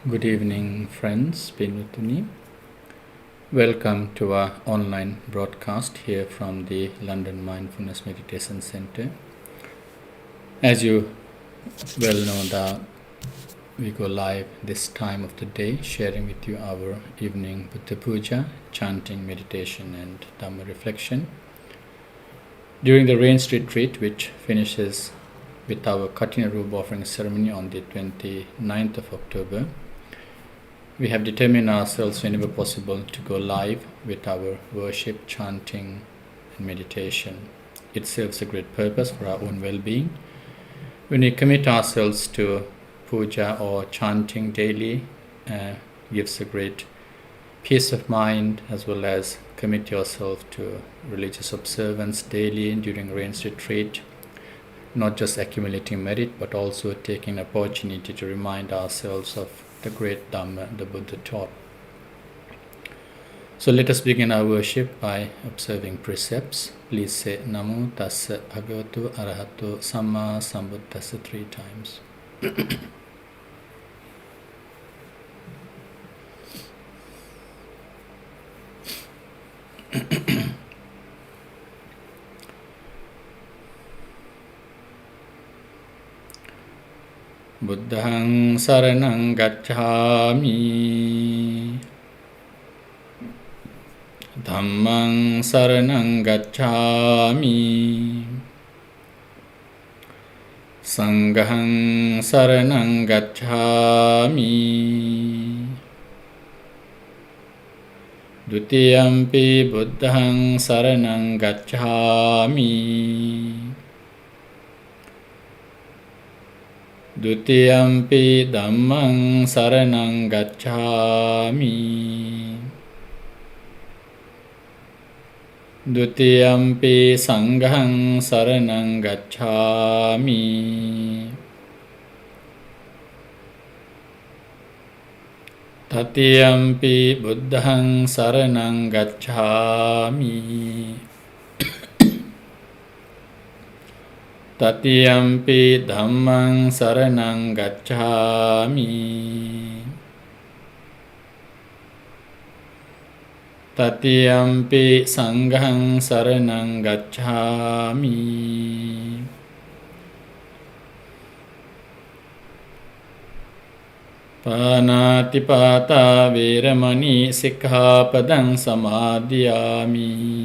Good evening, friends. Pinutuni. Welcome to our online broadcast here from the London Mindfulness Meditation Center. As you well know, that we go live this time of the day, sharing with you our evening Puja, chanting, meditation, and Dhamma reflection. During the rains retreat, which finishes with our Katina Robe offering ceremony on the 29th of October, we have determined ourselves whenever possible to go live with our worship, chanting, and meditation. It serves a great purpose for our own well-being. When we commit ourselves to puja or chanting daily, gives a great peace of mind, as well as commit yourself to religious observance daily during rains retreat, not just accumulating merit, but also taking an opportunity to remind ourselves of the great Dhamma the Buddha taught. So let us begin our worship by observing precepts. Please say Namo Tassa Bhagavato Arahato Samma Sambuddhassa 3 times. Buddhaṃ saraṇaṃ gacchāmi, Dhammaṃ saraṇaṃ gacchāmi, Saṅghaṃ saraṇaṃ gacchāmi, Dutiyampi buddhaṃ saraṇaṃ gacchāmi, Dutiyampi Dhammaṃ saraṇaṃ gacchāmi, Dutiyampi Saṅghaṃ saraṇaṃ gacchāmi, Tatiyampi buddhaṃ saraṇaṃ gacchāmi, Tatiyampi Dhammaṃ saraṇaṃ gacchāmi, Tatiyampi Saṅghaṃ saraṇaṃ gacchāmi. Pānātipātā vēramaṇī sikkhapaдаṃ samādhiyāmi.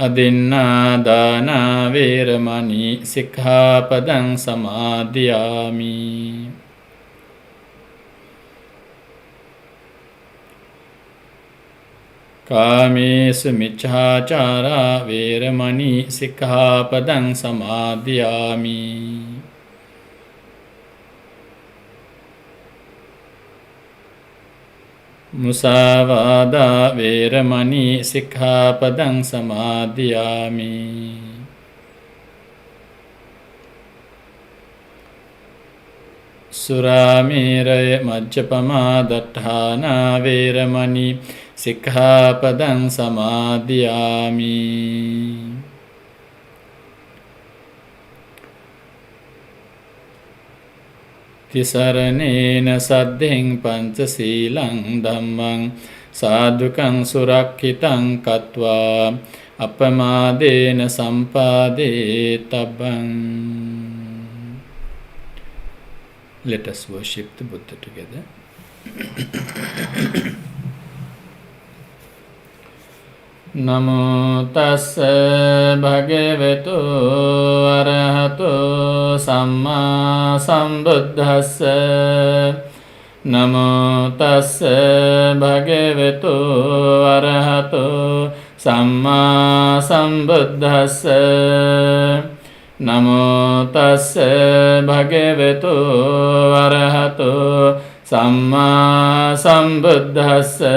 Adinādānā vēramaṇī sikkhapaдаṃ samādhiyāmi. Kāmesu micchācārā vēramaṇī sikkhapaдаṃ samādhiyāmi. Musāvādā vēramaṇī sikkhapaдаṃ samādhiyāmi. Surāmēraya majjapamā daṭṭhānā vēramaṇī sikkhapadaṃ samādhiyāmi. Tisaraṇena saddhiṃ pañcasīlaṃ dhammaṃ sādhukaṃ surakkhitāṃ kattvā apamādena sampādetabbhaṃ. Let us worship the Buddha together. Namo tassa bhagavato arahato samma sambuddhassa. Namo tassa bhagavato arahato samma sambuddhassa. Namo tassa bhagavato arahato samma sambuddhassa.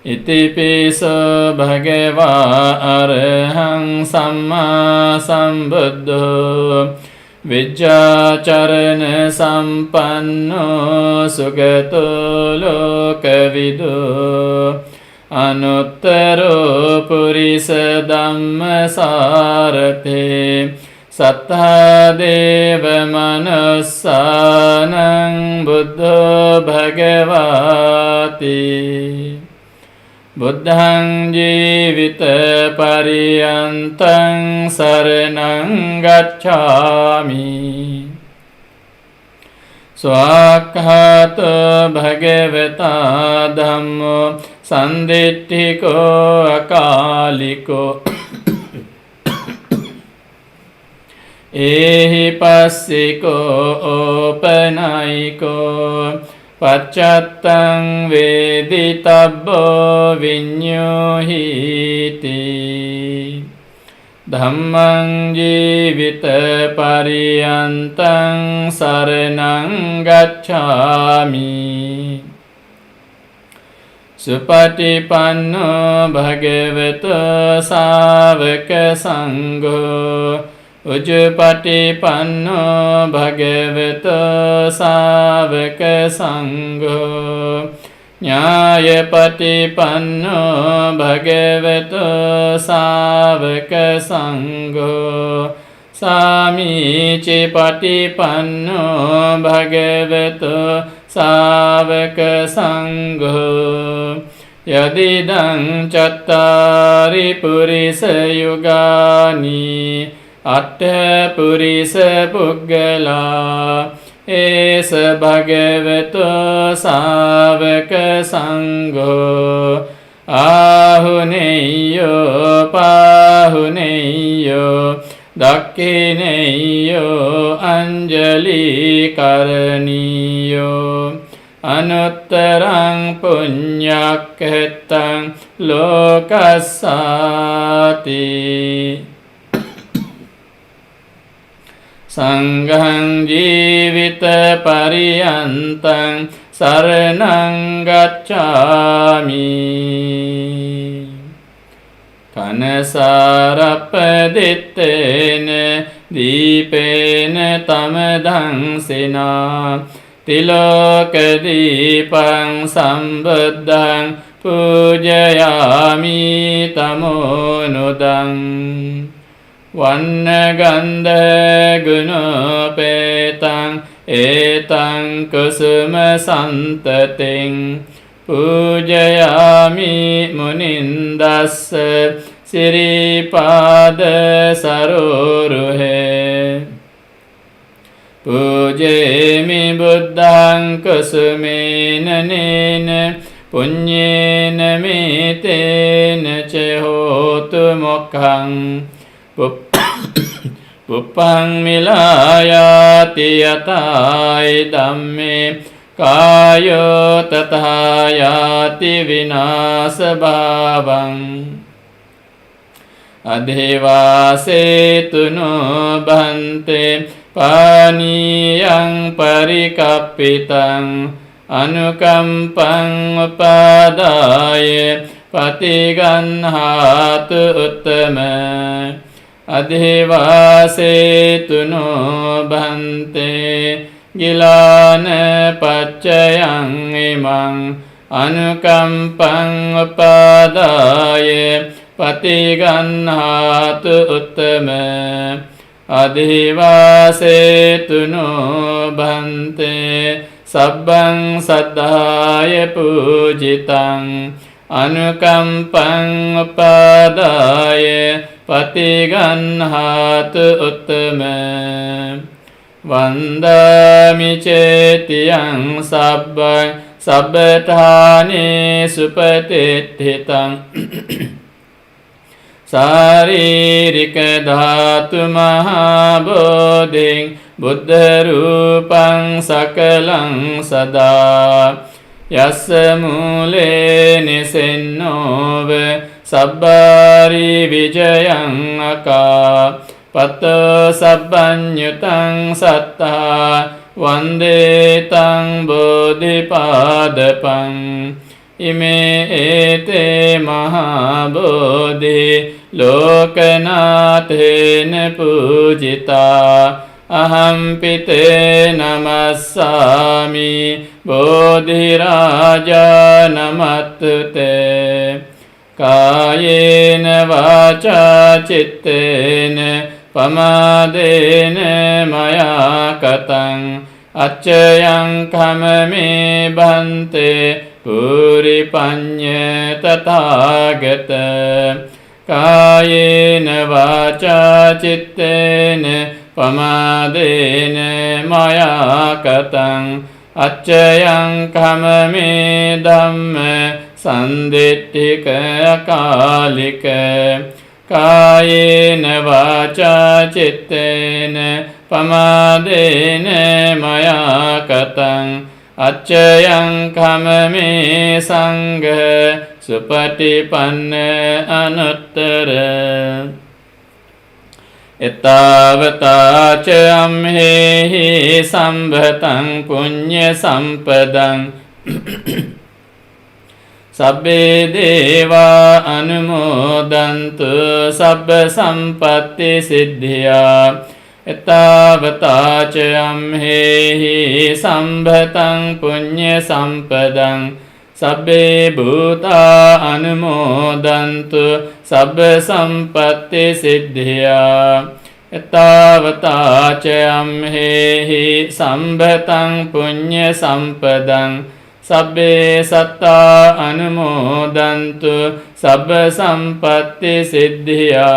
Itipiso bhagavā arahaṃ sammā sambuddho vijjācarana sampanno sugato lokavido අනුත්තරෝ පුරිස ධම්මසාරතේ සත්තා දේව මනුස්සානං බුද්ධෝ භගවාති බුද්ධං ජීවිත පරියන්තං සරණං ගච්ඡාමි ස්වාක්ඛාතෝ භගවතා ධම්මෝ සන්දිට්ඨිකෝ අකාලිකෝ ඒහි පස්සිකෝ ඕපනයිකෝ පච්චත්තං වේදිතබ්බෝ විඤ්ඤෝහිති ධම්මං ජීවිත පරියන්තං සරණං ගච්ඡාමි සුපටිපන්නෝ භගවතු ශාවක සංඝෝ උජුපටිපන්නෝ භගවතු ශාවක සංඝෝ ඥායපටිපන්නෝ භගවතු ශාවක සංඝෝ සාමීචි පටිපන්නෝ භගවතු ශාවක සංඝෝ යදිදං චත්තාරි පුරිස යුගානි අට්ඨ පුරිස පුග්ගලා ඒස භගවතු ශාවක සංඝෝ ආහුනේයෝ පාහුනේයෝ දක්ඛිනේයෝ අංජලි කරණීයෝ අනුත්තරං පුඤ්ඤක්ඛෙත්තං ලෝකස්සාති සංඝං ජීවිත පරියන්තං සරණං ගච්ඡාමි කනසාරප්පදිත්තේන දීපේන තමදංසිනා තිලෝක දීපං සම්බුද්ධං පූජයාමි තමෝනුදං වන්නගන්ධ ගුණෝපේතං ඒතං කුසුම සන්තතින් පූජයාමි මුනින්දස්ස සිරිපාද සරෝරුහේ පූජේමි බුද්ධං කුසුමේන නේන පුඤ්ඤේන මේතේන ච හෝතු මොක්ඛං පුප්පං මිලායාති යතායි ධම්මේ කායෝ තථායාති විනාශ භාවං අධේවාසේතුනෝ භන්තේ පානීයං පරිකප්පිතං අනුකම්පං උපාදාය පතිගන්හාතු උත්තම අධේවාසේතුනෝ භන්තේ ගිලාන පච්චයං ඉමං අනුකම්පං උපාදාය පතිගන්හාතු උත්තම අධේවාසේතුනෝ භන්තේ සබ්බං සද්ධාය පූජිතං අනුකම්පං උපාදාය පතිගන්හාතු උත්තම වන්දාමි චේතියං සබ්බං සබ්බඨානේ සුපතිට්ඨිතං සාරීරික ධාතු මහා බෝධින් බුද්ධ රූපං සකලං සදා යස්ස මූලේ නිසෙන්නෝව සබ්බාරි විජයං අකා පතෝ සබ්බඤ්ඤුතං සත්තා වන්දේතං බෝධිපාදපං ඉමේ ඒතේ Maha Bodhi ලෝකනාථේන පූජිතා Ahampite namassami bodhiraja namattute Kayena vacha cittena pamadena maya katang Accayan kamame bhante puripanya tathagata Kayena vacha cittena pamadena maya katang Accayan kamame dhamma sanditthika akalika Kayena vacha cittena pamadena maya katang Accayan kamame sangha supatipanna anuttara Ettavata ca amhehi sambhatang punya sampadang Sabbe deva anumodantu sabba sampatti siddhya Ettavata ca amhehi sambhatang punya sampadang Sabbe bhuta anumodantu sabba sampatti siddhya Ettavata ca amhehi sambhatang punya sampadang Sabbe satta anumodantu sabba sampatti siddhya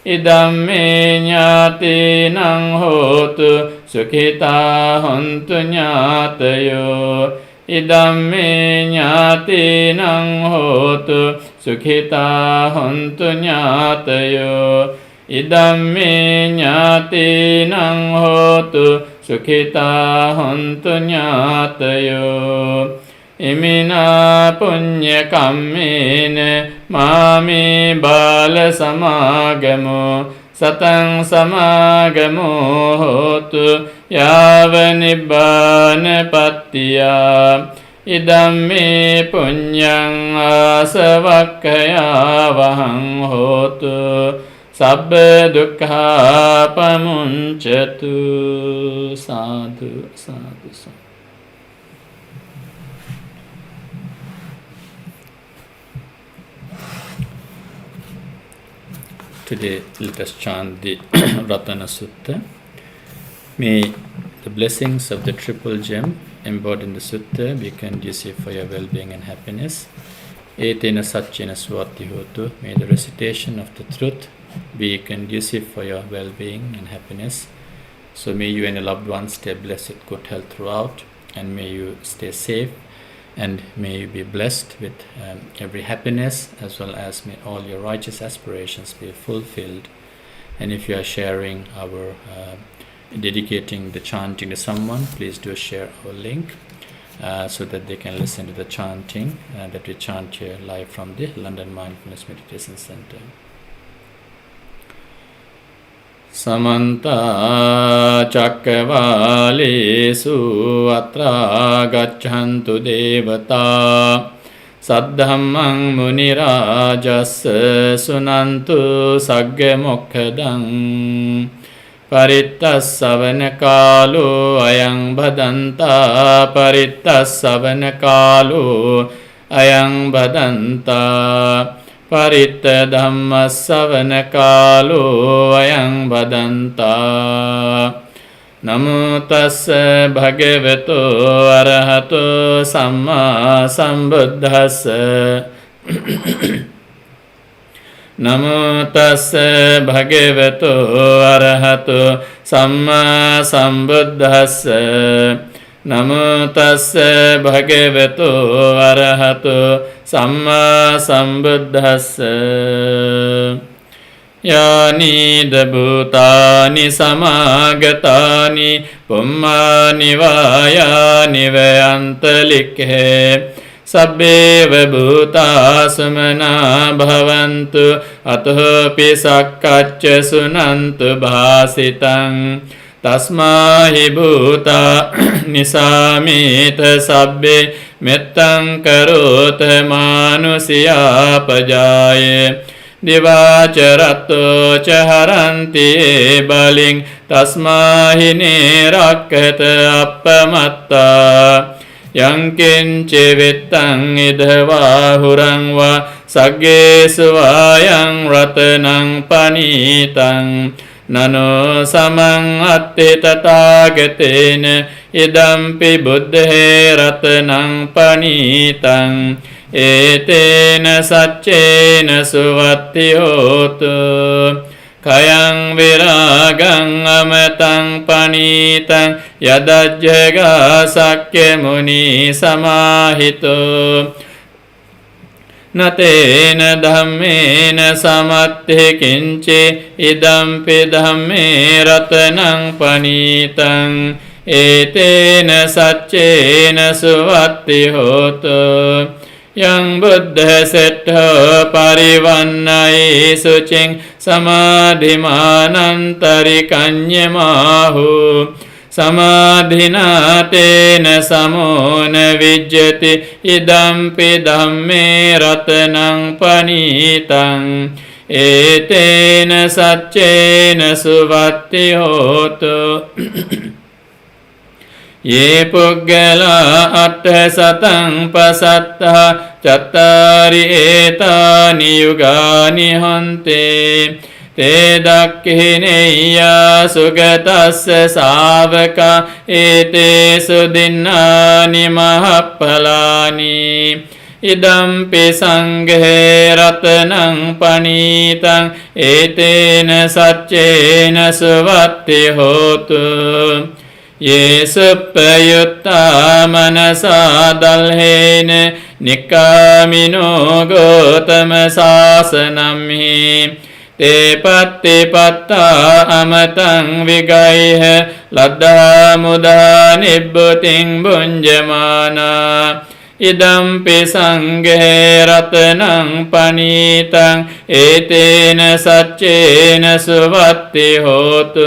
Idamme ñātīnaṁ hotu sukhitā hontu ñātayo Idamme ñātīnaṁ hotu sukhitā hontu ñātayo Idamme ñātīnaṁ hotu sukhitā hontu ñātayo Imina punya kammena mami bala samagamo satang samagamo hotu yava nibbana pattiya Idamme punyang asavakkaya vahang hotu sabba dukkha pamuncatu sadhu sadhu sadhu Today, let us chant the Ratana Sutta. May the blessings of the triple gem embodied in the Sutta be conducive for your well-being and happiness. Etena Satchena Swati Hotu. May the recitation of the truth be conducive for your well-being and happiness. So may you and your loved ones stay blessed with good health throughout, and may you stay safe, and may you be blessed with every happiness, as well as may all your righteous aspirations be fulfilled. And if you are sharing our dedicating the chanting to someone, please do share our link so that they can listen to the chanting that we chant here live from the London Mindfulness Meditation Center. Samanta cakkavalesu atra gacchantu devata saddhammang munirajassa sunantu sagga mokkadang Paritta kalo ayang bhadanta Paritta kalo ayang bhadanta Paritta Dhammasavana kalo ayang bhadanta Namo tassa bhagavato arahato samma sambuddhassa Namo tassa bhagavato arahato samma sambuddhassa Namo tassa bhagavato arahato samma sambuddhassa Yani dabhutani samagatani pummani vayani vayantalikhe Sabbeva bhuta sumana bhavantu atopi sakkacca sunantu bhasitam Tasmahi bhuta nisamita sabbe mettang karota manusya pajaye දිවාචරත්තෝ චහරන්ති බලින් තස්මාහිනේ රක්කත අප්පමත්තා යංකින්ච වෙත්තං ඉදවා හුරංවා සග්ගේසු වායං රතනං පනීතං නනෝ සමං අත්ථි තථාගතේන ඉදම්පි බුද්ධේ රතනං පනීතං ඒතේන සච්චේන සුවත්ති හෝතු කයං විරාගං අමතං පනීතං යදජ්ජගා සක්්‍ය මුනි සමාහිතෝ නතේන ධම්මේන සමත්ථි කිංචි ඉදම්පි ධම්මේ රතනං පනීතං ඒතේන සච්චේන සුවත්ති හෝතු යං බුද්ධ සෙට්ඨෝ පරිවන්නයි සුචින් සමාධිමානන්තරි කඤ්ඤමාහු සමාධිනාතේන සමෝන විජ්ජති ඉදම්පි ධම්මේ රතනං පනීතං ඒතේන සච්චේන සුවත්ති හෝතු යේ පුග්ගලා අට්ඨ සතං පසත්තා චත්තාරි ඒතානි යුගානි හන්තේ තේ දක්ඛිනේයා සුගතස්ස ශාවකා ඒතේසු දින්නානි මහප්පලානි ඉදම්පි සංඝේ රතනං පනීතං ඒතේන සච්චේන සුවත්ති හෝතු යේසුප්පයුත්තා මනසා දල්හේන නික්ඛාමිනෝ ගෝතම සාසනම්හි තේ පත්ති පත්තා අමතං විගයිහ ලද්දා මුදා නිබ්බුතින් බුඤ්ජමානා ඉදම්පි සංඝේ රතනං පනීතං ඒතේන සච්චේන සුවත්ති හෝතු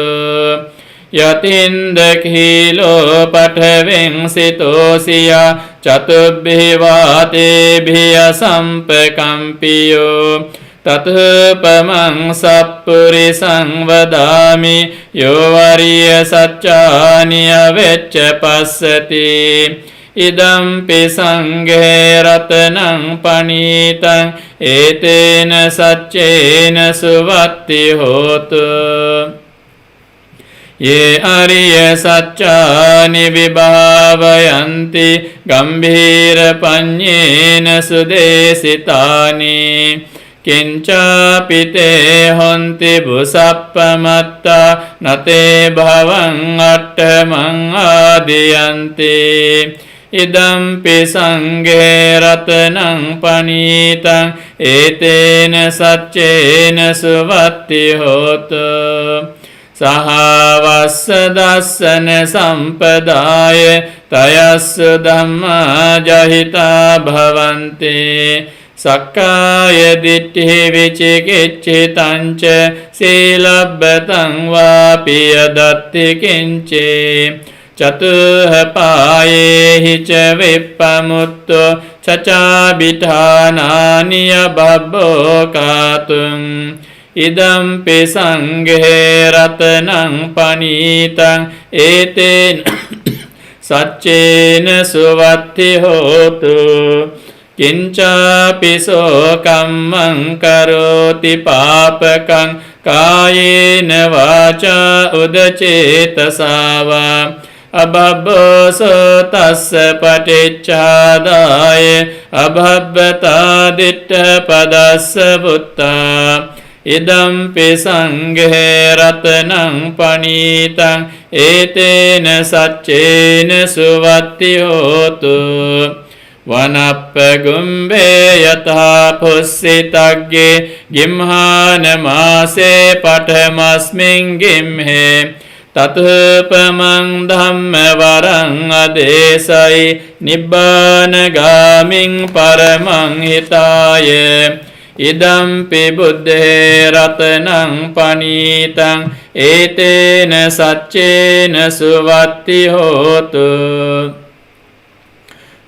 යතින්ද කීලෝ පඨවෙන් සිතෝසියා චතුබ්බේ වාතේභිය සම්පකම්පියෝ තතපමං සප්පුරිසං වදාමි යෝ වරිය සච්චානි අවෙච්ච පස්සති ඉදම්පි සංඝේ රතනං පනීතං ඒතේන සච්චේන සුවත්ති හෝතු යේ අරිය සච්චානි විභාවයන්ති ගම්භීර පඤ්ඤේන සුදේසිතානි කිංචාපිතේ හොන්ති බුසප්පමත්තා නතේ භවං අට්ඨමං ආදියන්ති ඉදම්පි සංඝේ රතනං පනීතං ඒතේන සච්චේන සුවත්ති හෝතු සහවස්ස දස්සන සම්පදාය තයස්සු ධම්මා ජහිතා භවන්ති සක්කාය දිට්ඨි විචිකිච්ඡිතං ච සීලබ්බතං වාපිය දත්ති කිංචේ චතුහ පායේහි ච විප්පමුත්තෝ චචාබිඨානානිය බබ්බෝ කාතුං ඉදම්පි සංඝේ රතනං පනීතං ඒතේන සච්චේන සුවත්ති හෝතු කිංචාපිසෝ කම්මං කරෝති පාපකං කායේන වාචා උදචේතසාවා අබබ්බසෝ තස්ස පටිච්චාදාය අබබ්බතා දිට්ඨ පදස්ස පුත්තා ඉදම්පි සංඝේ රතනං පනීතං ඒතේන සච්චේන සුවත්ති හෝතු වනප්පගුම්බේ යතා පුස්සිතග්ගේ ගිම්හාන මාසේ පඨමස්මින් ගිම්හේ තතුපමං ධම්ම වරං අදේසයි නිබ්බාන ගාමින් පරමං හිතාය ඉදම්පි බුද්ධේ රතනං පනීතං ඒතේන සච්චේන සුවත්ති හෝතු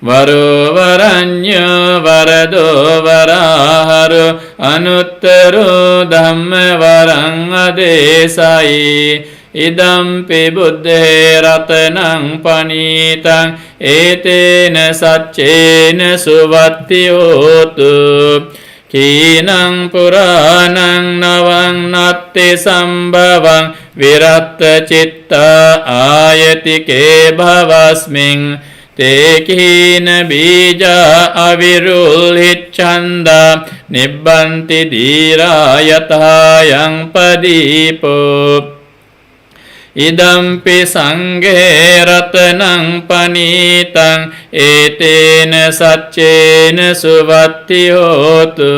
Varo varanya varado varaharu anuttaro dhamma varang adesai idampi buddhe ratanang panitang etena saccena suvatti hotu Kinang puranang nawang natti sambhavang viratta citta ayatike bhavasming te kina bija avirulhichanda nibbanti dhira yathayang padipo Idampi sanghe ratanang panitang etena saccena suvatti hotu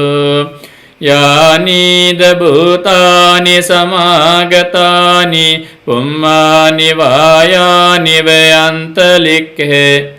Yani dabhutani samagatani pummani vayani vayantalikhe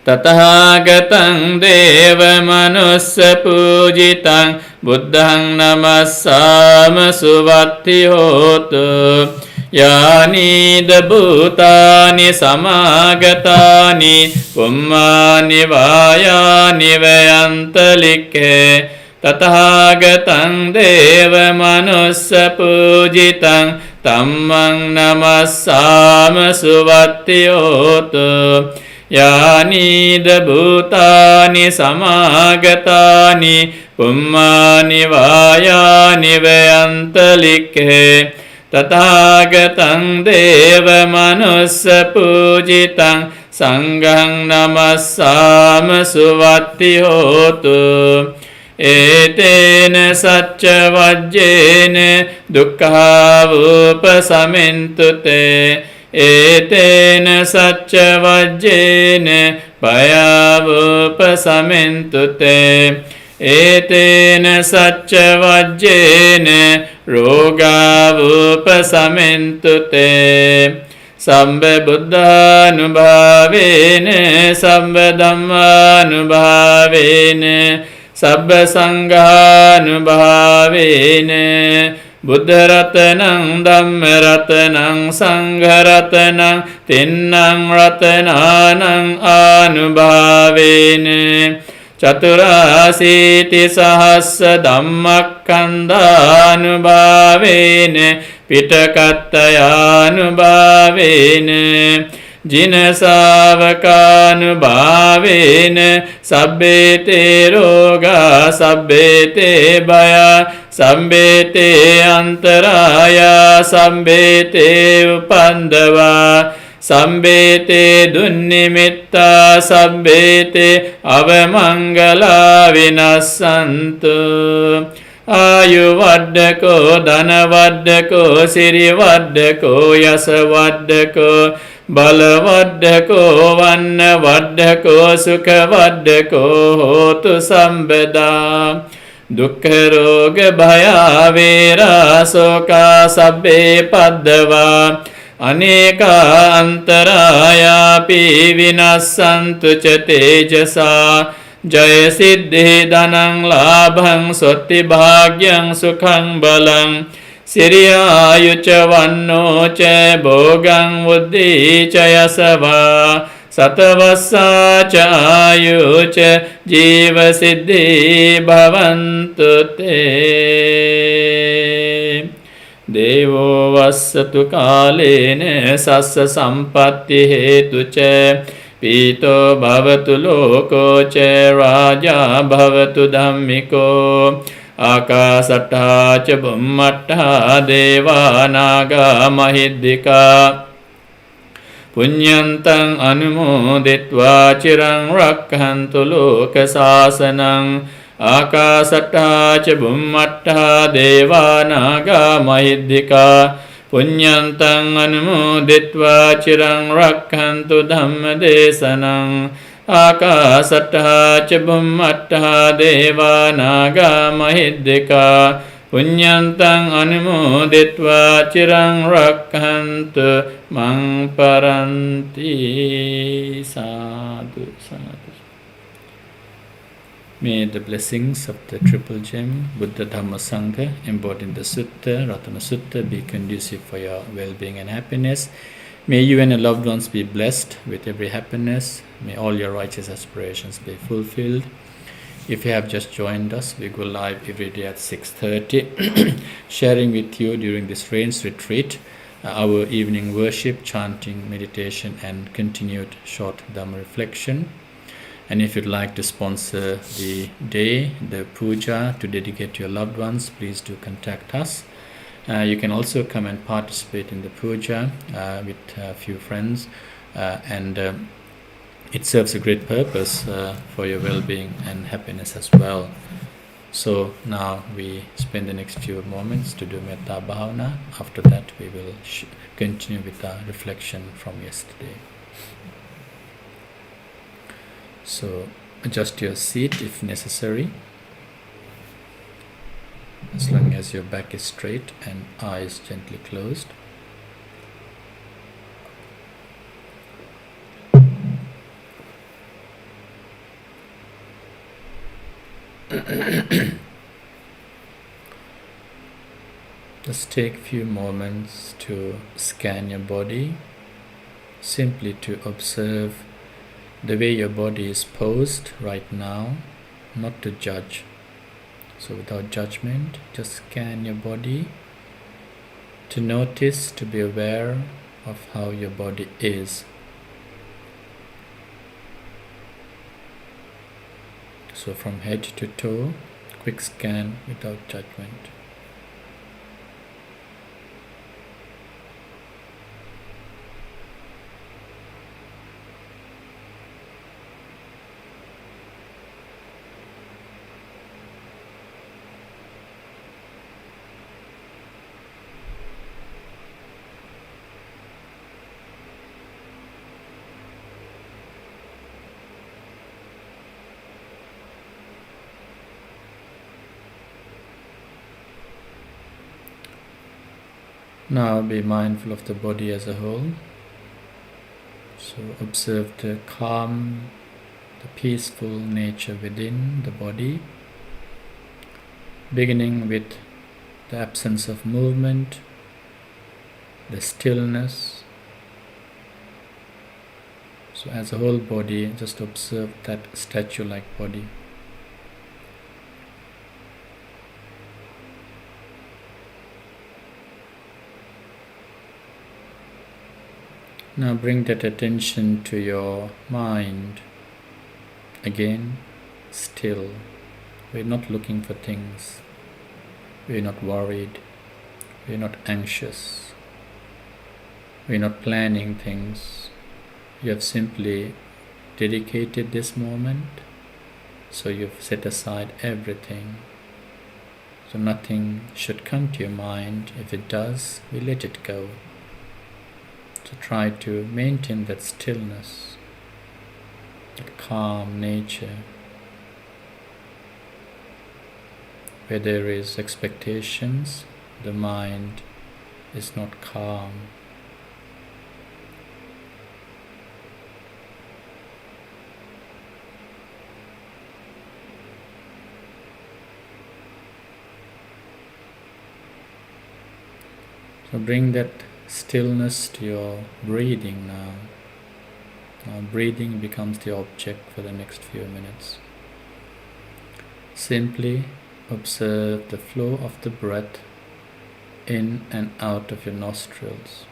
Tathagatam deva manussa pujitam buddhang namassama suvatti hotu Yani dabhutani samagatani pummani vayani vayantalikhe Tathagatam deva manussa pujitam tammang namassama suvatti hotu Yani dabhutani samagatani pummani vayani vayantalikhe Tathagatam deva manussa pujitam sanghang namassama suvatti hotu Etena sacca vajjena dukkha upasamintute Etena sacca vajjena bhayavupasamintute Etena sacca vajjena rogavupasamintute Sambha buddhanubhavena sambha dhammanubhavena sabba sanghanubhavena Buddha ratanang dhamma ratanang sangha ratanang tinnang ratananang anubhavena Chaturasiti sahassa dhammakkandhanubhavena pitakattayanubhavena Jinasavakanubhavena sabbete roga sabbete bhaya sabbete antaraya sabbete upandava sabbete dunnimitta sabbete avamangala vinassantu Ayu vaddako dhana vaddako siri vaddako yasa vaddako bala vaddako vanna vaddako sukha vaddako hotu sambada dukkha roga bhaya vera soka sabbe paddava aneka antaraya pi vinassantu ca tejasa Jaya siddhi dhanang labhang sotti bhagyang sukhang balang Siriya ayuca vanno ca bhogang buddhi ca yasava Satavassa ca ayuca jiva siddhi bhavantu te Devo vassatu kalena sassa sampatti hetu ca Pito bhavatu loko ca raja bhavatu dhammiko Akasattha ca bhummattha deva naga mahiddhika Punyantang anumoditva cirang rakhantu loka sasanang Akasattha ca bhummattha deva naga mahiddhika Punyantang anumoditva cirang rakhantu Dhammadesanang Akasattha ca bhummattha deva naga mahiddhika Punyantang anumoditva cirang rakhantu mang paranti sadhu sadhu May the blessings of the Triple Gem, Buddha Dhamma Sangha, embodied in the Sutta, Ratana Sutta, be conducive for your well-being and happiness. May you and your loved ones be blessed with every happiness. May all your righteous aspirations be fulfilled. If you have just joined us, we go live every day at 6:30, sharing with you during this rains retreat our evening worship, chanting, meditation, and continued short Dhamma reflection. And if you'd like to sponsor the day, the puja, to dedicate to your loved ones, please do contact us. You can also come and participate in the puja with a few friends, and it serves a great purpose for your well-being and happiness as well. So now we spend the next few moments to do Metta Bhavana. After that, we will continue with our reflection from yesterday. So adjust your seat if necessary, as long as your back is straight and eyes gently closed. Just take a few moments to scan your body, simply to observe the way your body is posed right now, not to judge. So without judgment, just scan your body to notice, to be aware of how your body is. So from head to toe, quick scan without judgment. Now be mindful of the body as a whole. So observe the calm, the peaceful nature within the body, beginning with the absence of movement, the stillness. So as a whole body, just observe that statue-like body. Now bring that attention to your mind. Again, still. We're not looking for things. We're not worried. We're not anxious. We're not planning things. You have simply dedicated this moment, so you've set aside everything. So nothing should come to your mind. If it does, we let it go. So try to maintain that stillness, that calm nature. Where there is expectations, the mind is not calm. So bring that stillness to your breathing now. Now breathing becomes the object for the next few minutes. Simply observe the flow of the breath in and out of your nostrils.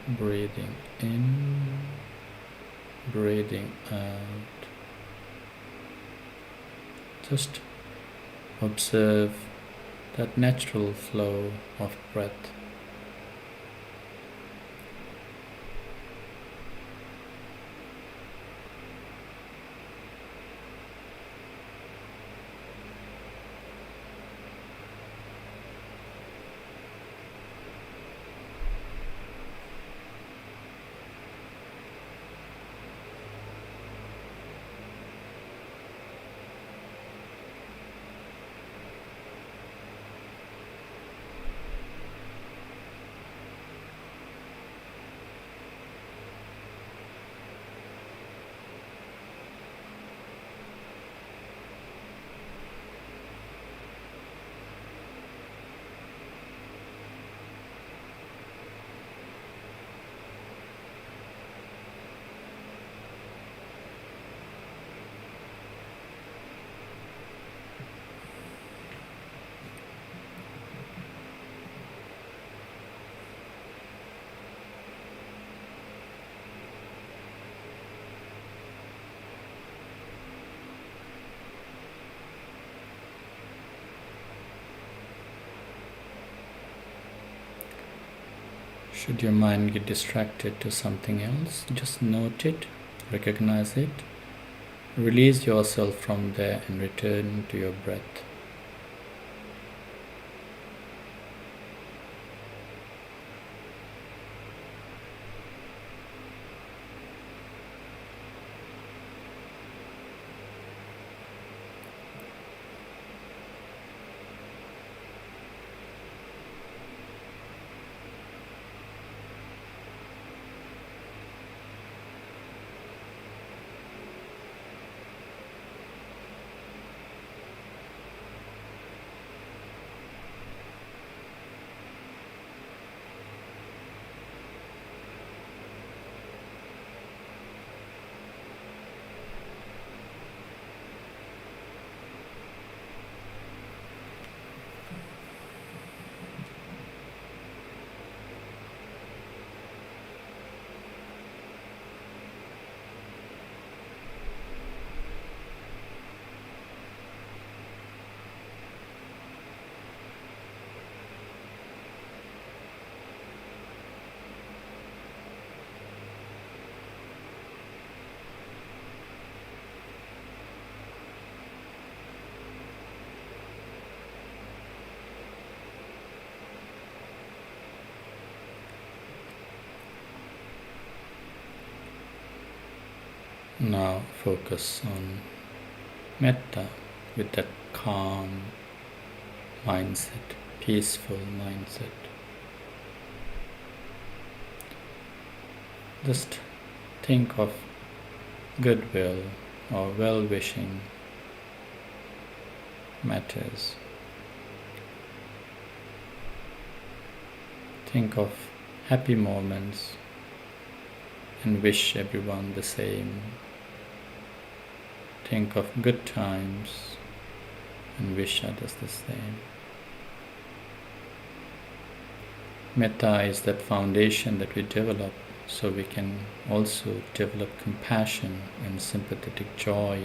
Breathing in, breathing out. Just observe that natural flow of breath. Should your mind get distracted to something else, just note it, recognize it, release yourself from there and return to your breath. Now focus on metta with that calm mindset, peaceful mindset. Just think of goodwill or well-wishing matters. Think of happy moments and wish everyone the same. Think of good times and wish others the same. Metta is that foundation that we develop so we can also develop compassion and sympathetic joy.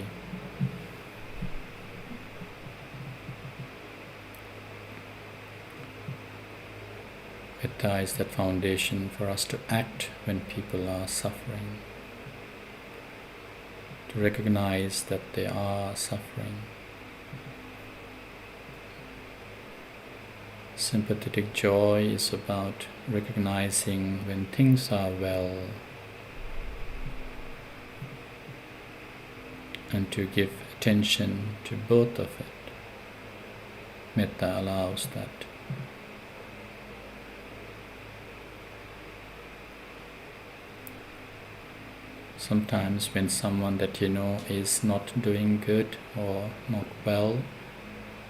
Metta is that foundation for us to act when people are suffering, to recognize that they are suffering. Sympathetic joy is about recognizing when things are well and to give attention to both of it. Metta allows that. Sometimes when someone that you know is not doing good or not well,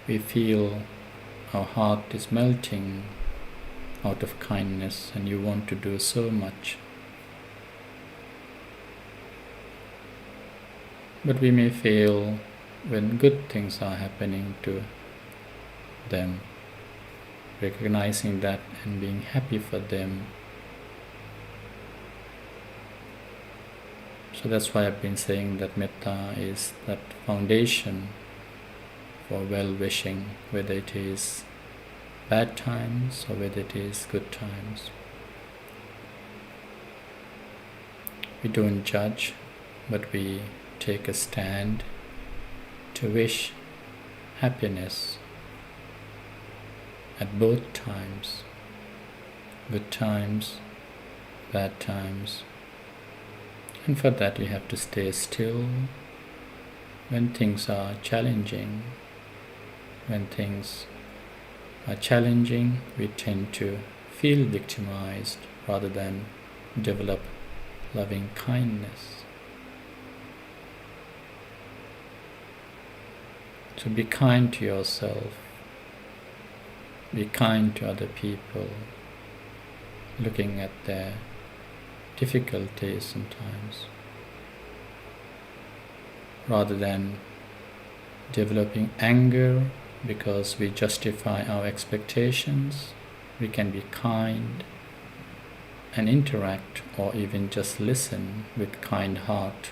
we feel our heart is melting out of kindness and you want to do so much. But we may feel when good things are happening to them, recognizing that and being happy for them. So that's why I've been saying that metta is that foundation for well-wishing, whether it is bad times or whether it is good times. We don't judge, but we take a stand to wish happiness at both times, good times, bad times. And for that we have to stay still when things are challenging. When things are challenging, we tend to feel victimized rather than develop loving kindness. So be kind to yourself, be kind to other people, looking at their difficulties sometimes, rather than developing anger because we justify our expectations. We can be kind and interact or even just listen with kind heart.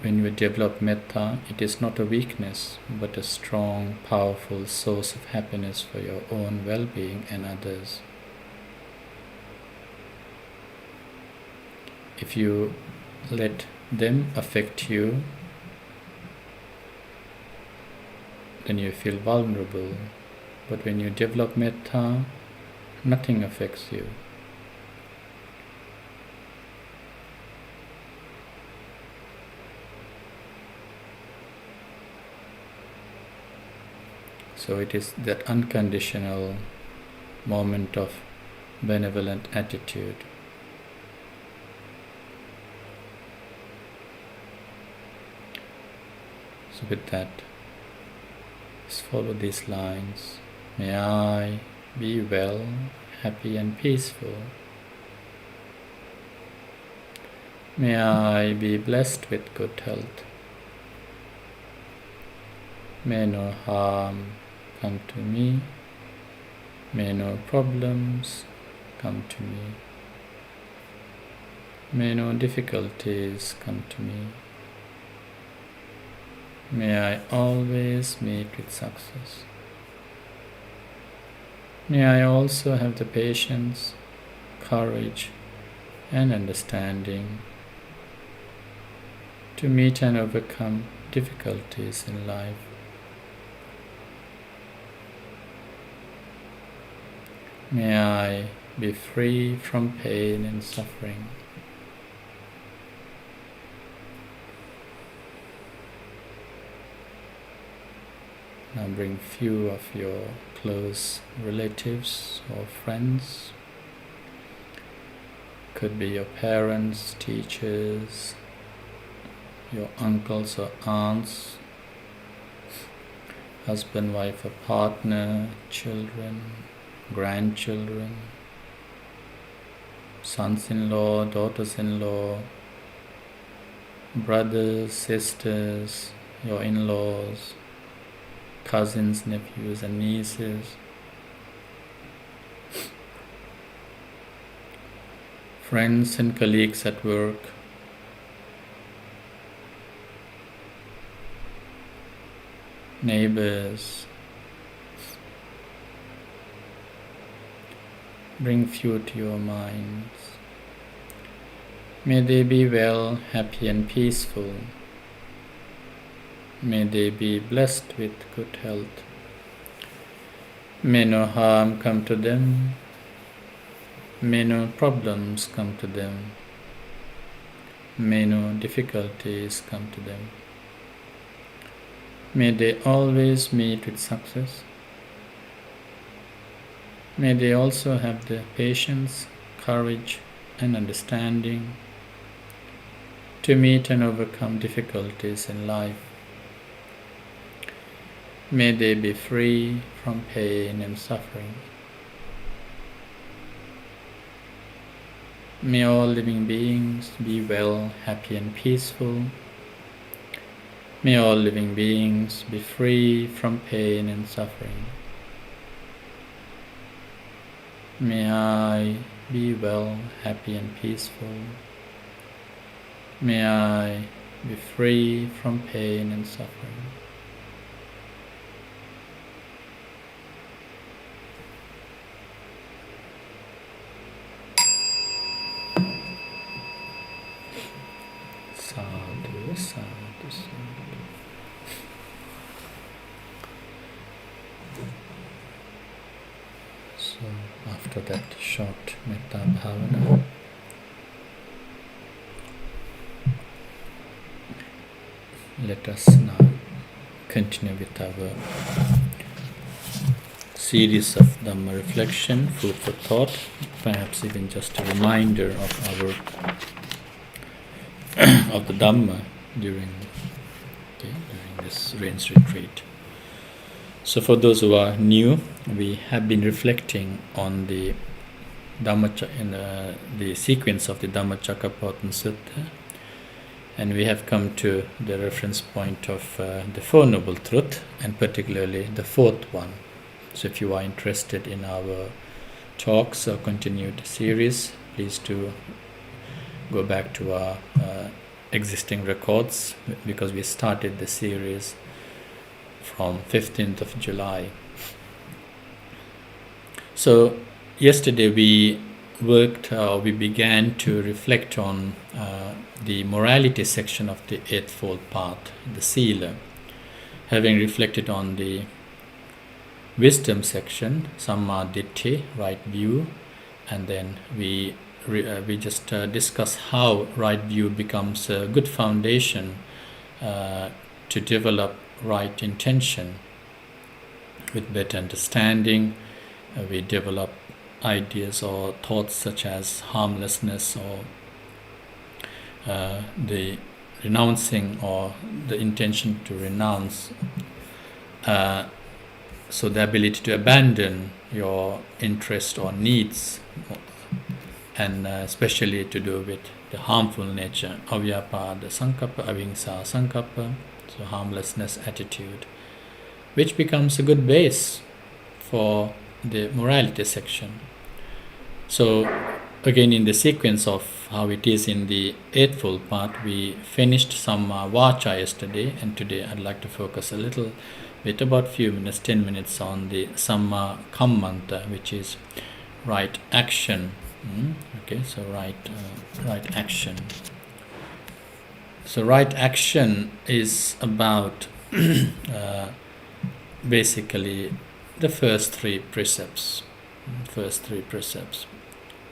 when you develop metta, it is not a weakness, but a strong, powerful source of happiness for your own well-being and others. If you let them affect you, then you feel vulnerable. But when you develop metta, nothing affects you. So it is that unconditional moment of benevolent attitude. So with that, just follow these lines. May I be well, happy and peaceful. May I be blessed with good health. May no harm come to me. May no problems come to me. May no difficulties come to me. May I always meet with success. May I also have the patience, courage, and understanding to meet and overcome difficulties in life. May I be free from pain and suffering. Now bring few of your close relatives or friends. Could be your parents, teachers, your uncles or aunts, husband, wife or partner, children, grandchildren, sons-in-law, daughters-in-law, brothers, sisters, your in-laws, cousins, nephews and nieces, friends and colleagues at work, neighbors. Bring few to your minds. May they be well, happy and peaceful. May they be blessed with good health. May no harm come to them. May no problems come to them. May no difficulties come to them. May they always meet with success. May they also have the patience, courage, and understanding to meet and overcome difficulties in life. May they be free from pain and suffering. May all living beings be well, happy and peaceful. May all living beings be free from pain and suffering. May I be well, happy and peaceful. May I be free from pain and suffering. Sadhu, sadhu, sadhu. So after that short metta bhavana, let us now continue with our series of Dhamma reflection, food for thought, perhaps even just a reminder of our of the Dhamma during this rains retreat. So for those who are new, we have been reflecting on the the sequence of the Dhammacakkappavattana Sutta, and we have come to the reference point of the Four Noble Truths, and particularly the fourth one. So if you are interested in our talks or continued series, please do go back to our existing records, because we started the series from 15th of July. So yesterday we began to reflect on the morality section of the Eightfold Path, the Sila. Having reflected on the wisdom section, Samma Ditti, right view, and then we just discuss how right view becomes a good foundation to develop right intention. With better understanding, we develop ideas or thoughts such as harmlessness, or the renouncing, or the intention to renounce. So the ability to abandon your interest or needs, and especially to do with the harmful nature, avyapada sankappa, avihingsa sankappa, so harmlessness attitude, which becomes a good base for the morality section. So again, in the sequence of how it is in the Eightfold Path, we finished Samma Vacha yesterday, and today I'd like to focus a little bit, about few minutes, 10 minutes, on the Samma Kammanta, which is right action. Okay, so right action. So right action is about basically the first three precepts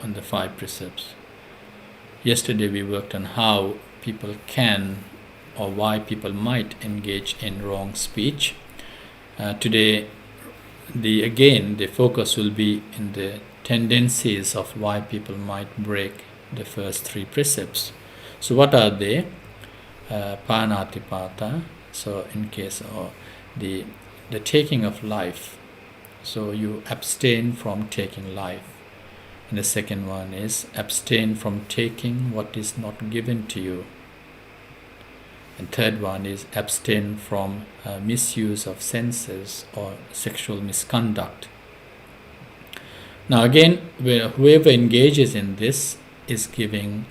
and the 5 precepts. Yesterday we worked on how people can, or why people might, engage in wrong speech. Today the focus will be in the tendencies of why people might break the first 3 precepts. So what are they? Panatipata, so in case of the taking of life, so you abstain from taking life. And the second one is abstain from taking what is not given to you. And third one is abstain from misuse of senses or sexual misconduct. Now again, whoever engages in this is giving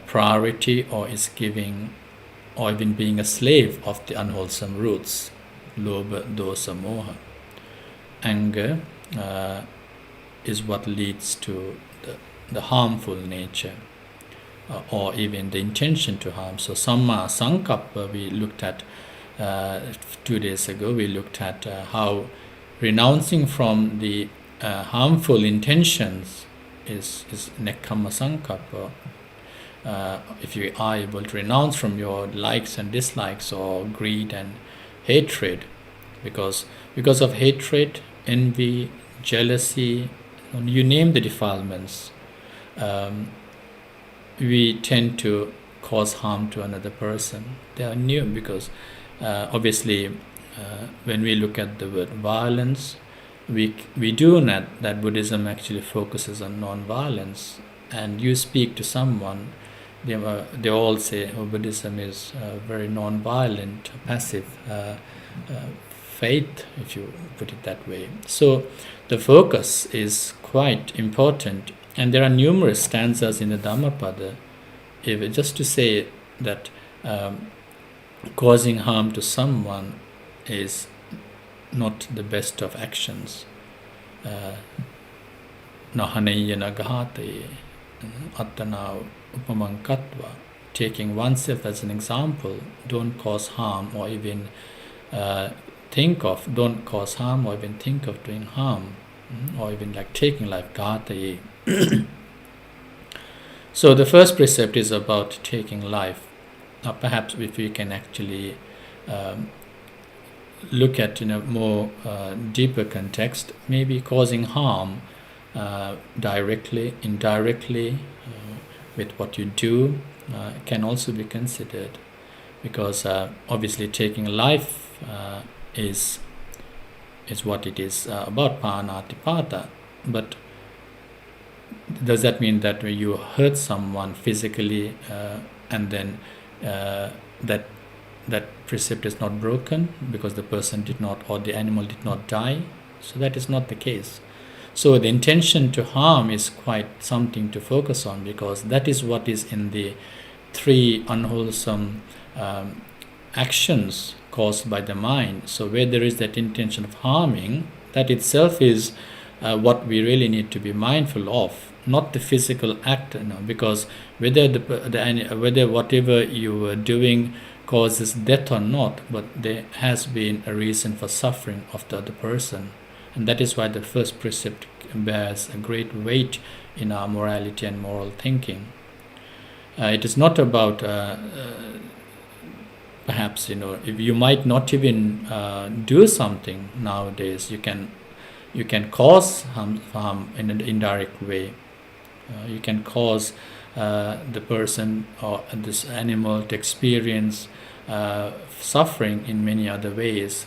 priority, or is giving, or even being a slave of the unwholesome roots, lobha, dosa, moha. Anger is what leads to the harmful nature, or even the intention to harm. So Samma Sankappa, we looked at 2 days ago, we looked at how renouncing from the harmful intentions is Nekkhamma Sankappa. If you are able to renounce from your likes and dislikes, or greed and hatred, because of hatred, envy, jealousy, you name the defilements, we tend to cause harm to another person. They are new, because obviously when we look at the word violence, we do know that Buddhism actually focuses on non-violence. And you speak to someone, they all say, oh, Buddhism is very non-violent, passive faith, if you put it that way. So the focus is quite important, and there are numerous stanzas in the Dhammapada just to say that causing harm to someone is not the best of actions. Nahanayana ghate attana upamankatva, taking oneself as an example, don't cause harm, or even don't cause harm, or even think of doing harm, or even like taking life, ghate. So the first precept is about taking life. Now perhaps if we can actually look at in a more deeper context, maybe causing harm directly, indirectly, with what you do, can also be considered, because obviously taking life is what it is about, panatipata. But does that mean that when you hurt someone physically, and then that precept is not broken because the person did not, or the animal did not die? So that is not the case. So the intention to harm is quite something to focus on, because that is what is in the 3 unwholesome actions caused by the mind. So where there is that intention of harming, that itself is what we really need to be mindful of, not the physical act, because whether whether whatever you were doing causes death or not, but there has been a reason for suffering of the other person. And that is why the first precept bears a great weight in our morality and moral thinking. It is not about perhaps, if you might not even do something nowadays, you can cause harm in an indirect way. You can cause the person or this animal to experience suffering in many other ways.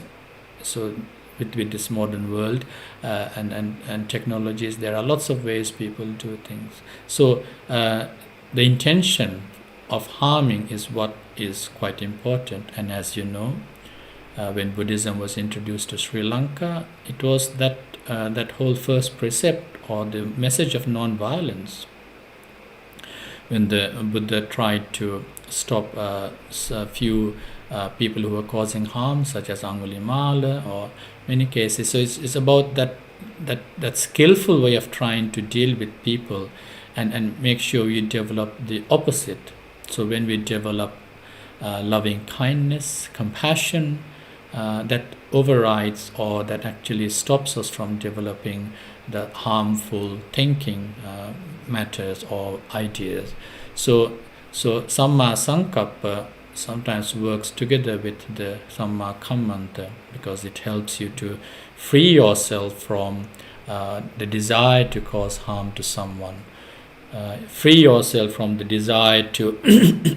So with this modern world and technologies, there are lots of ways people do things. So the intention of harming is what is quite important. And as you know, when Buddhism was introduced to Sri Lanka, it was that whole first precept or the message of non-violence. When the Buddha tried to stop a few people who were causing harm, such as Angulimala or many cases. So it's about that skillful way of trying to deal with people and make sure you develop the opposite. So when we develop loving kindness, compassion, that overrides or that actually stops us from developing the harmful thinking matters or ideas. So Samma Sankappa sometimes works together with the Samma Kammanta, because it helps you to free yourself from the desire to cause harm to someone. Free yourself from the desire to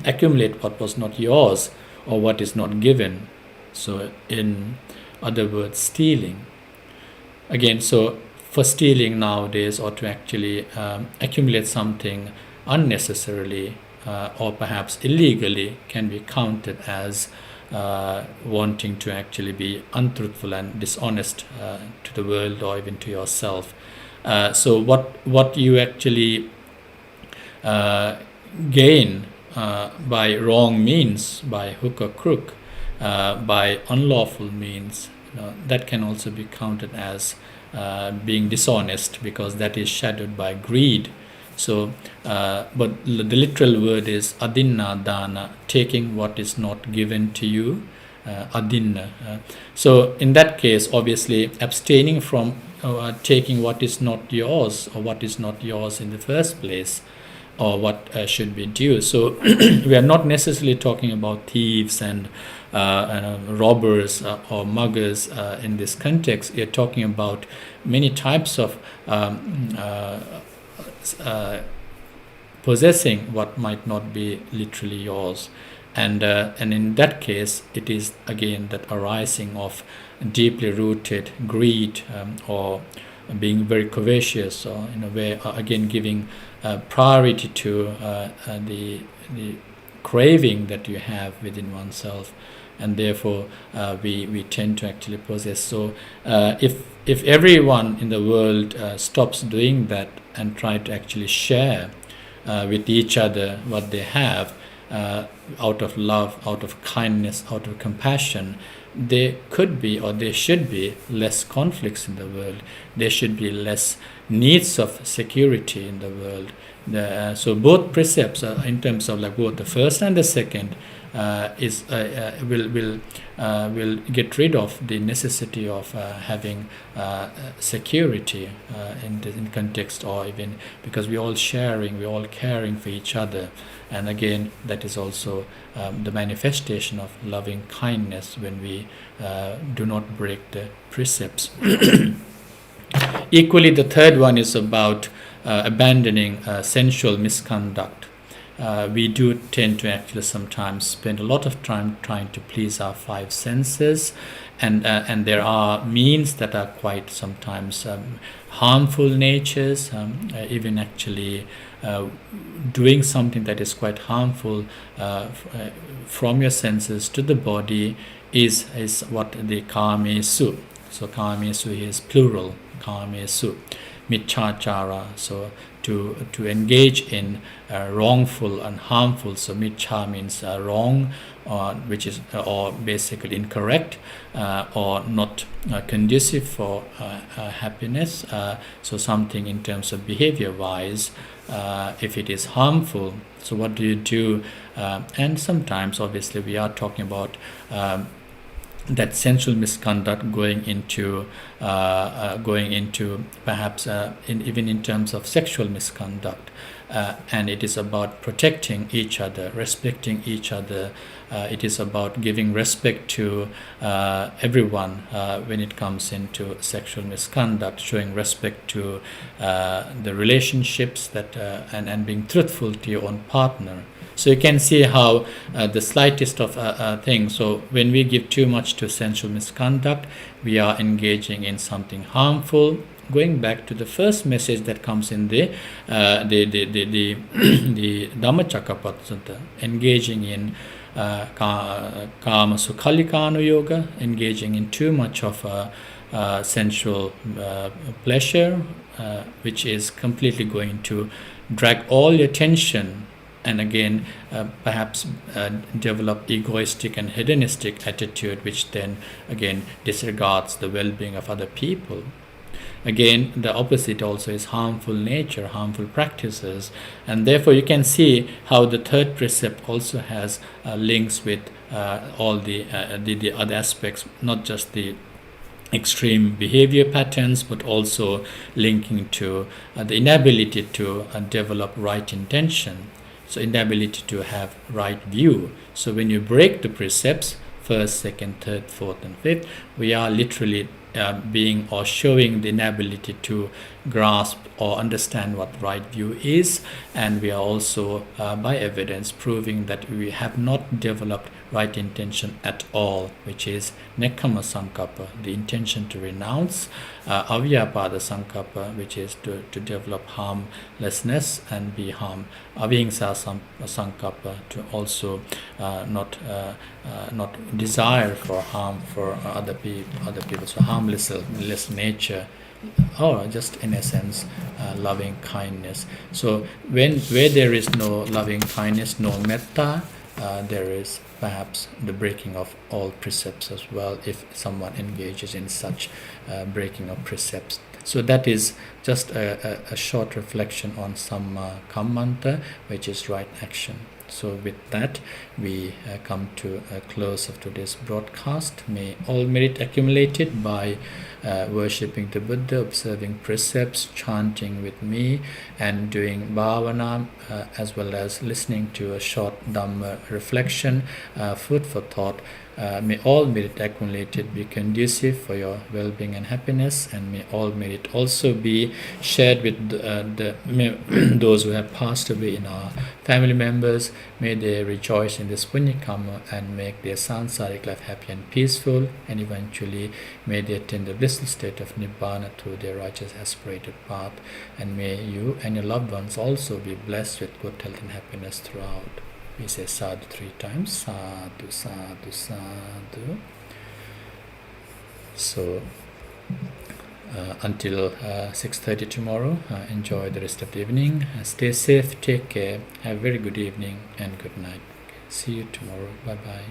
accumulate what was not yours or what is not given. So in other words, stealing. Again, so for stealing nowadays, or to actually accumulate something unnecessarily or perhaps illegally, can be counted as wanting to actually be untruthful and dishonest to the world or even to yourself. So what you actually gain by wrong means, by hook or crook, by unlawful means, that can also be counted as being dishonest, because that is shadowed by greed. So, but the literal word is adinna dana, taking what is not given to you, adinna. So in that case, obviously abstaining from taking what is not yours or what is not yours in the first place, or what should be due. So we are not necessarily talking about thieves and robbers or muggers in this context. We are talking about many types of possessing what might not be literally yours, and in that case, it is again that arising of deeply rooted greed, or being very covetous, or in a way again giving priority to the craving that you have within oneself, and therefore we tend to actually possess. So if everyone in the world stops doing that and try to actually share with each other what they have, out of love, out of kindness, out of compassion, there could be, or there should be, less conflicts in the world. There should be less needs of security in the world. So both precepts, in terms of like both the first and the second, will get rid of the necessity of having security in context, or even because we're all sharing, we're all caring for each other. And again, that is also the manifestation of loving kindness when we do not break the precepts. Equally, the third one is about abandoning sensual misconduct. We do tend to actually sometimes spend a lot of time trying to please our five senses, and there are means that are quite sometimes harmful natures, even actually doing something that is quite harmful from your senses to the body is what the kamesu. So kamesu is plural, kamesu. Michachara, so to engage in wrongful and harmful. So miccha means wrong, which is or basically incorrect, or not conducive for happiness. So something in terms of behavior wise, if it is harmful, so what do you do? And sometimes obviously we are talking about that sensual misconduct going into perhaps even in terms of sexual misconduct, and it is about protecting each other, respecting each other. It is about giving respect to everyone when it comes into sexual misconduct, showing respect to the relationships that and being truthful to your own partner. So you can see how the slightest of things. So when we give too much to sensual misconduct, we are engaging in something harmful. Going back to the first message that comes in the Dhammacakkappavattana, engaging in Kama Sukhalikanu Yoga, engaging in too much of sensual pleasure, which is completely going to drag all your attention, and again perhaps develop egoistic and hedonistic attitude, which then again disregards the well-being of other people. Again, the opposite also is harmful nature, harmful practices, and therefore you can see how the third precept also has links with all the other aspects, not just the extreme behavior patterns, but also linking to the inability to develop right intention. So inability to have right view. So when you break the precepts, first, second, third, fourth, and fifth, we are literally being or showing the inability to grasp or understand what right view is, and we are also by evidence proving that we have not developed right intention at all, which is nekkhamma sankappa, the intention to renounce, avyapada sankappa, which is to develop harmlessness and be harm, avihingsa sankappa, to also not desire for harm for other people, so harmless nature, or just in essence loving kindness. So where there is no loving kindness, no metta, there is perhaps the breaking of all precepts as well, if someone engages in such breaking of precepts. So that is just a short reflection on Samma Kammanta, which is right action. So with that, we come to a close of today's broadcast. May all merit accumulated by worshipping the Buddha, observing precepts, chanting with me, and doing bhavana, as well as listening to a short Dhamma reflection, food for thought. May all merit accumulated be conducive for your well-being and happiness, and may all merit also be shared with those who have passed away in our family members. May they rejoice in this punya karma and make their sansaric life happy and peaceful, and eventually may they attain the blissful state of Nibbana through their righteous aspirated path, and may you and your loved ones also be blessed with good health and happiness throughout. We say sadhu 3 times, sadhu, sadhu, sadhu. So until 6:30 tomorrow, enjoy the rest of the evening. Stay safe, take care, have a very good evening and good night. See you tomorrow. Bye bye.